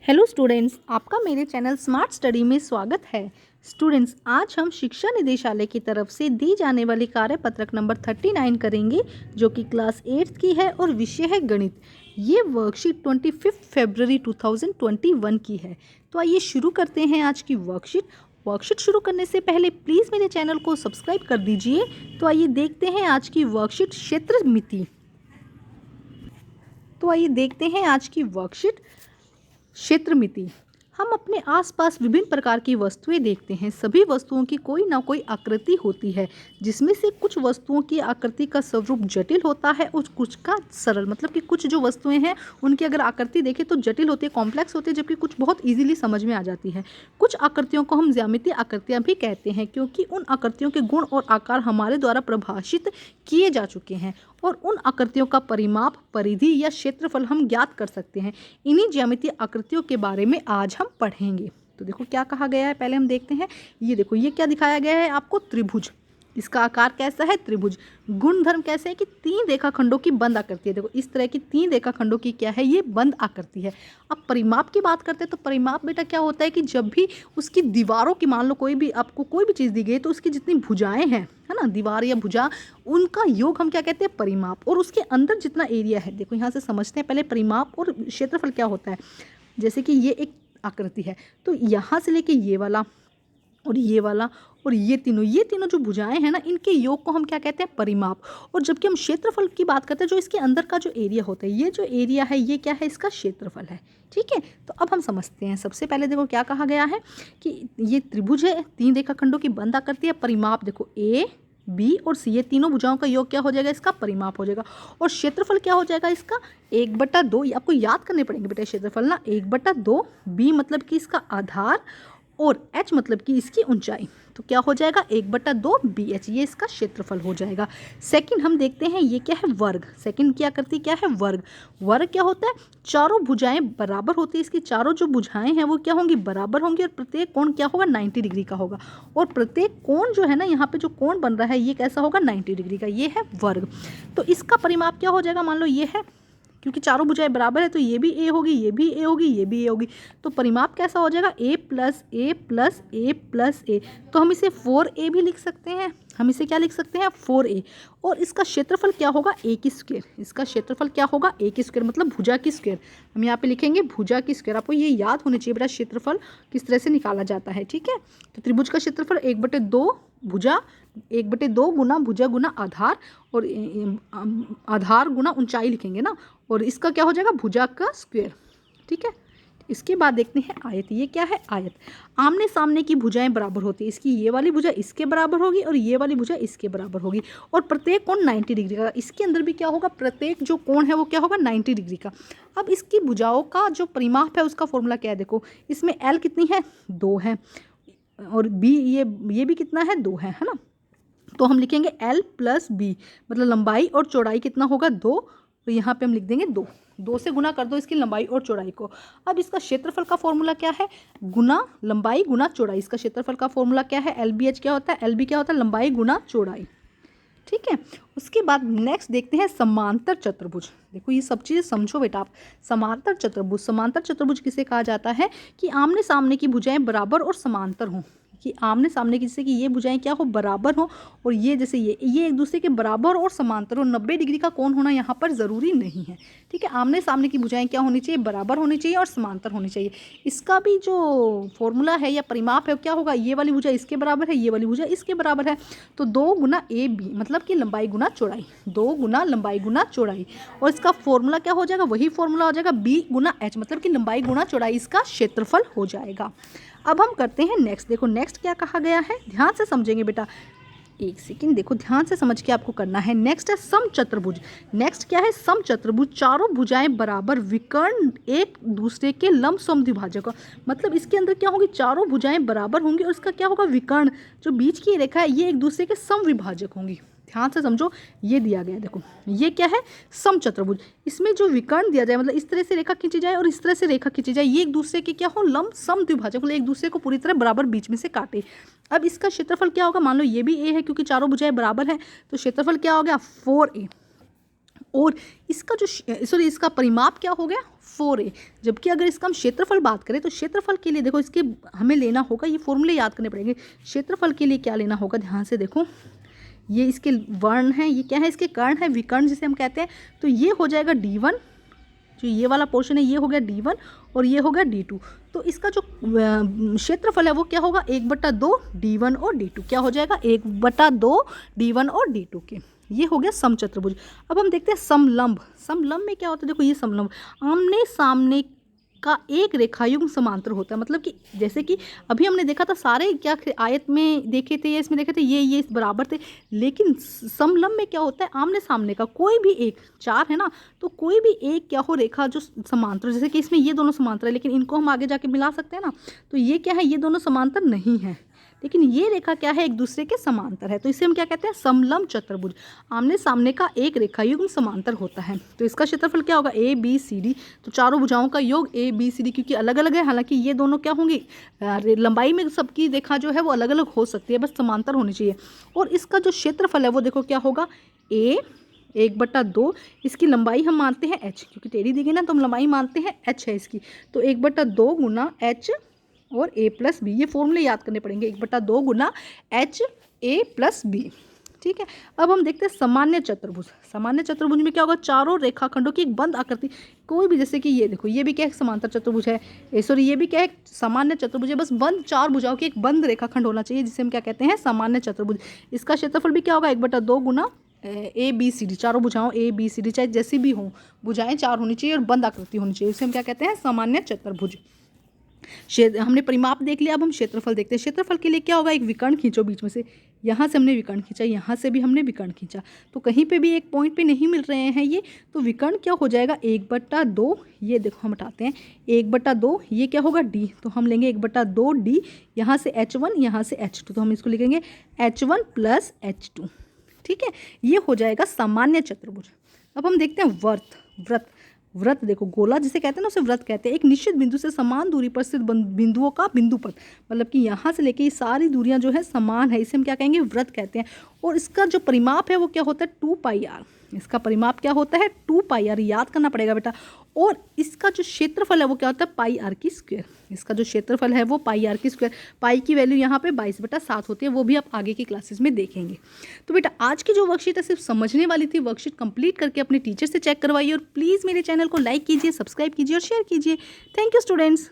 Hello students, आपका मेरे channel smart study में स्वागत है। स्टूडेंट्स, आज हम शिक्षा निदेशालय की तरफ से दी जाने वाली कार्यपत्रक नंबर 39 करेंगे, जो कि क्लास 8 की है और विषय है गणित। ये वर्कशीट 25 फरवरी 2021 की है। तो आइए शुरू करते हैं आज की वर्कशीट शुरू करने से पहले प्लीज़ मेरे चैनल को सब्सक्राइब कर दीजिए। तो आइए देखते हैं आज की वर्कशीट क्षेत्र मिति। तो आइए देखते हैं आज की वर्कशीट क्षेत्र मिति। हम अपने आसपास विभिन्न प्रकार की वस्तुएं देखते हैं। सभी वस्तुओं की कोई ना कोई आकृति होती है, जिसमें से कुछ वस्तुओं की आकृति का स्वरूप जटिल होता है और कुछ का सरल। मतलब कि कुछ जो वस्तुएं हैं उनकी अगर आकृति देखें तो जटिल होती है, कॉम्प्लेक्स होती है, जबकि कुछ बहुत इजीली समझ में आ जाती है। कुछ आकृतियों को हम ज्यामितीय आकृतियां भी कहते हैं, क्योंकि उन आकृतियों के गुण और आकार हमारे द्वारा परिभाषित किए जा चुके हैं और उन आकृतियों का परिमाप, परिधि या क्षेत्रफल हम ज्ञात कर सकते हैं। इन्हीं ज्यामितीय आकृतियों के बारे में आज हम पढ़ेंगे। तो देखो क्या कहा गया है, पहले हम देखते हैं। ये देखो, ये क्या दिखाया गया है आपको, त्रिभुज। इसका आकार कैसा है, त्रिभुज। गुणधर्म कैसे है कि 3 रेखाखंडों की बंद आकृति है। देखो इस तरह की 3 रेखाखंडों की क्या है, ये बंद आकृति है। अब परिमाप की बात करते हैं तो परिमाप बेटा क्या होता है कि जब भी उसकी दीवारों की, मान लो कोई भी आपको कोई भी चीज़ दी गई तो उसकी जितनी भुजाएं हैं, है ना, दीवार या भुजा, उनका योग हम क्या कहते हैं, परिमाप। और उसके अंदर जितना एरिया है, देखो यहाँ से समझते हैं पहले परिमाप और क्षेत्रफल क्या होता है। जैसे कि ये एक आकृति है, तो यहाँ से लेके ये वाला और ये वाला और ये तीनों जो भुजाएं हैं ना, इनके योग को हम क्या कहते हैं, परिमाप। और जबकि हम क्षेत्रफल की बात करते हैं, जो इसके अंदर का जो एरिया होता है, ये जो एरिया है ये क्या है, इसका क्षेत्रफल है। ठीक है, तो अब हम समझते हैं। सबसे पहले देखो क्या कहा गया है कि ये त्रिभुज है, 3 रेखाखंडों की बंद आकृति है। परिमाप देखो ए, बी और सी, ये तीनों भुजाओं का योग क्या हो जाएगा, इसका परिमाप हो जाएगा। और क्षेत्रफल क्या हो जाएगा इसका, 1/2। आपको याद करने पड़ेंगे बेटा क्षेत्रफल ना, 1/2। बी मतलब कि इसका आधार और h मतलब कि इसकी ऊंचाई, तो क्या हो जाएगा 1/2 BH, ये इसका क्षेत्रफल हो जाएगा। सेकंड हम देखते हैं, ये क्या है, वर्ग। सेकंड की आकृति क्या है, वर्ग। वर्ग क्या होता है, चारों भुजाएं बराबर होती है। इसकी चारों जो भुजाएं हैं वो क्या होंगी, बराबर होंगी। और प्रत्येक कोण क्या होगा, 90 डिग्री का होगा। और प्रत्येक कोण जो है ना, यहाँ पे जो कोण बन रहा है ये कैसा होगा, 90 डिग्री का। ये है वर्ग। तो इसका परिमाप क्या हो जाएगा, मान लो ये है, क्योंकि चारों भुजाएं बराबर है तो ये भी ए होगी, ये भी ए होगी, ये भी ए होगी। तो परिमाप कैसा हो जाएगा, ए प्लस ए प्लस ए प्लस ए। तो हम इसे 4a भी लिख सकते हैं। हम इसे क्या लिख सकते हैं, 4a। और इसका क्षेत्रफल क्या होगा, ए की स्क्वायर। इसका क्षेत्रफल क्या होगा, ए की स्क्वायर, मतलब भुजा की स्क्वायर। हम यहाँ पे लिखेंगे भुजा की स्क्वायर। आपको ये याद होना चाहिए बेटा, क्षेत्रफल किस तरह से निकाला जाता है। ठीक है, तो त्रिभुज का क्षेत्रफल 1/2 भुजा, 1/2 गुना भुजा गुना आधार, और आधार गुना ऊंचाई लिखेंगे ना, और इसका क्या हो जाएगा, भुजा का स्क्वायर। ठीक है, इसके बाद देखते हैं आयत। ये क्या है, आयत। आमने सामने की भुजाएं बराबर होती है। इसकी ये वाली भुजा इसके बराबर होगी और ये वाली भुजा इसके बराबर होगी। और प्रत्येक कोण 90 डिग्री का। इसके अंदर भी क्या होगा, प्रत्येक जो कोण है वो क्या होगा, 90 डिग्री का। अब इसकी भुजाओं का जो परिमाप है उसका फॉर्मूला क्या है, देखो इसमें L कितनी है, 2 है, और B ये भी कितना है, 2 है ना। तो हम लिखेंगे L प्लस B, मतलब लंबाई और चौड़ाई कितना होगा, 2। तो यहाँ पे हम लिख देंगे 2 से गुना कर दो इसकी लंबाई और चौड़ाई को। अब इसका क्षेत्रफल का फॉर्मूला क्या है, गुना लंबाई गुना चौड़ाई। इसका क्षेत्रफल का फॉर्मूला क्या है, LBH क्या होता है, LB क्या होता है, लंबाई गुना चौड़ाई। ठीक है, उसके बाद नेक्स्ट देखते हैं समांतर चतुर्भुज। देखो ये सब चीज़ें समझो बेटा आप। समांतर चतुर्भुज, समांतर चतुर्भुज किसे कहा जाता है कि आमने सामने की भुजाएं बराबर और समांतर हों। कि आमने सामने की, जैसे कि ये भुजाएं क्या हो, बराबर हो, और ये जैसे ये एक दूसरे के बराबर और समांतर हो। 90 डिग्री का कोण होना यहाँ पर ज़रूरी नहीं है। ठीक है, आमने सामने की भुजाएं क्या होनी चाहिए, बराबर होनी चाहिए और समांतर होनी चाहिए। इसका भी जो फॉर्मूला है या परिमाप है क्या होगा, ये वाली भुजा इसके बराबर है, ये वाली भुजा इसके बराबर है, तो 2 गुना AB, मतलब कि लंबाई गुना चौड़ाई। 2 गुना लंबाई गुना चौड़ाई। और इसका फॉर्मूला क्या हो जाएगा, वही फॉर्मूला हो जाएगा B गुना H, मतलब कि लंबाई गुना चौड़ाई इसका क्षेत्रफल हो जाएगा। अब हम करते हैं नेक्स्ट। देखो नेक्स्ट क्या कहा गया है, ध्यान से समझेंगे बेटा, एक सेकंड, देखो ध्यान से समझ के आपको करना है। नेक्स्ट है समचतुर्भुज। नेक्स्ट क्या है, समचतुर्भुज। चारों भुजाएं बराबर, विकर्ण एक दूसरे के लंब समद्विभाजक। मतलब इसके अंदर क्या होगी, चारों भुजाएं बराबर होंगी और इसका क्या होगा, विकर्ण, जो बीच की रेखा है ये एक दूसरे के समविभाजक होंगी। ध्यान से समझो, ये दिया गया है, देखो ये क्या है, समचतुर्भुज। इसमें जो विकर्ण दिया जाए, मतलब इस तरह से रेखा खींची जाए और इस तरह से रेखा खींची जाए, ये एक दूसरे के क्या हो, लंब समद्विभाजक, मतलब एक दूसरे को पूरी तरह बराबर बीच में से काटे। अब इसका क्षेत्रफल क्या होगा, मान लो ये भी ए है, क्योंकि चारों भुजाएं बराबर हैं, तो क्षेत्रफल क्या हो गया, 4a। और इसका जो सॉरी इसका परिमाप क्या हो गया 4a। जबकि अगर इसका हम क्षेत्रफल बात करें तो क्षेत्रफल के लिए देखो इसके हमें लेना होगा, ये फॉर्मूले याद करने पड़ेंगे। क्षेत्रफल के लिए क्या लेना होगा, ध्यान से देखो, ये इसके वर्ण हैं, ये क्या है, इसके कर्ण है, विकर्ण जिसे हम कहते हैं। तो ये हो जाएगा d1, जो ये वाला पोर्शन है ये हो गया d1 और ये हो गया d2। तो इसका जो क्षेत्रफल है वो क्या होगा 1/2 d1 और d2, क्या हो जाएगा 1/2 d1 और d2 के। ये हो गया समचतुर्भुज। अब हम देखते हैं समलंब। समलंब में क्या होता है, देखो ये समलंब आमने सामने का एक रेखायुग्म समांतर होता है। मतलब कि जैसे कि अभी हमने देखा था सारे क्या आयत में देखे थे या इसमें देखे थे, ये इस बराबर थे। लेकिन समलंब में क्या होता है, आमने सामने का कोई भी एक, चार है ना, तो कोई भी एक क्या हो रेखा जो समांतर, जैसे कि इसमें ये दोनों समांतर है लेकिन इनको हम आगे जाके मिला सकते हैं ना, तो ये क्या है, ये दोनों समांतर नहीं है लेकिन ये रेखा क्या है, एक दूसरे के समांतर है। तो इसे हम क्या कहते हैं, समलंब चतुर्भुज। आमने सामने का एक रेखायुग्म समांतर होता है। तो इसका क्षेत्रफल क्या होगा ए बी सी डी। तो चारों भुजाओं का योग ए बी सी डी, क्योंकि अलग अलग है, हालांकि ये दोनों क्या होंगी, लंबाई में सबकी रेखा जो है वो अलग अलग हो सकती है, बस समांतर होनी चाहिए। और इसका जो क्षेत्रफल है वो देखो क्या होगा, ए 1/2, इसकी लंबाई हम मानते हैं h, क्योंकि टेढ़ी दी गई ना तो हम लंबाई मानते हैं h है इसकी। तो 1/2 गुना h और a प्लस बी, ये फॉर्मूले याद करने पड़ेंगे, 1/2 गुना h a प्लस बी। ठीक है, अब हम देखते हैं सामान्य चतुर्भुज। सामान्य चतुर्भुज में क्या होगा, चारों रेखाखंडों की एक बंद आकृति, कोई भी, जैसे कि ये देखो, ये भी क्या है, समांतर चतुर्भुज है, सॉरी ये भी क्या है, सामान्य चतुर्भुज है। बस बंद चार भुजाओं की एक बंद रेखाखंड होना चाहिए, जिसे हम क्या कहते हैं, सामान्य चतुर्भुज। इसका क्षेत्रफल भी क्या होगा, 1/2 गुना ए बी सी डी, चारों भुजाओं ए बी सी डी चाहे जैसी भी हों, भुजाएं चार होनी चाहिए और बंद आकृति होनी चाहिए, इसे हम क्या कहते हैं, सामान्य चतुर्भुज। हमने परिमाप देख लिया, अब हम क्षेत्रफल देखते हैं। क्षेत्रफल के लिए क्या होगा, एक विकर्ण खींचो बीच में से, यहाँ से हमने विकर्ण खींचा, यहाँ से भी हमने विकर्ण खींचा, तो कहीं पे भी एक पॉइंट पे नहीं मिल रहे हैं ये, तो विकर्ण क्या हो जाएगा 1/2, ये देखो हम हटाते हैं 1/2, ये क्या होगा d, तो हम लेंगे 1/2 d, यहाँ से h1 यहाँ से h2, तो हम इसको लिखेंगे h1 प्लस h2। ठीक है, ये हो जाएगा सामान्य चतुर्भुज। अब हम देखते हैं व्रत। व्रत देखो, गोला जिसे कहते हैं ना उसे व्रत कहते हैं। एक निश्चित बिंदु से समान दूरी पर स्थित बिंदुओं का बिंदुपथ, मतलब कि यहाँ से लेके ये सारी दूरियां जो है समान है, इसे हम क्या कहेंगे, व्रत कहते हैं। और इसका जो परिमाप है वो क्या होता है, 2πr। इसका परिमाप क्या होता है, 2πr, याद करना पड़ेगा बेटा। और इसका जो क्षेत्रफल है वो क्या होता है, πr²। इसका जो क्षेत्रफल है वो πr²। पाई की वैल्यू यहाँ पे 22/7 होती है, वो भी आप आगे की क्लासेस में देखेंगे। तो बेटा आज की जो वर्कशीट है सिर्फ समझने वाली थी, वर्कशीट कंप्लीट करके अपने टीचर से चेक करवाइए और प्लीज़ मेरे चैनल को लाइक कीजिए, सब्सक्राइब कीजिए और शेयर कीजिए। Thank you students.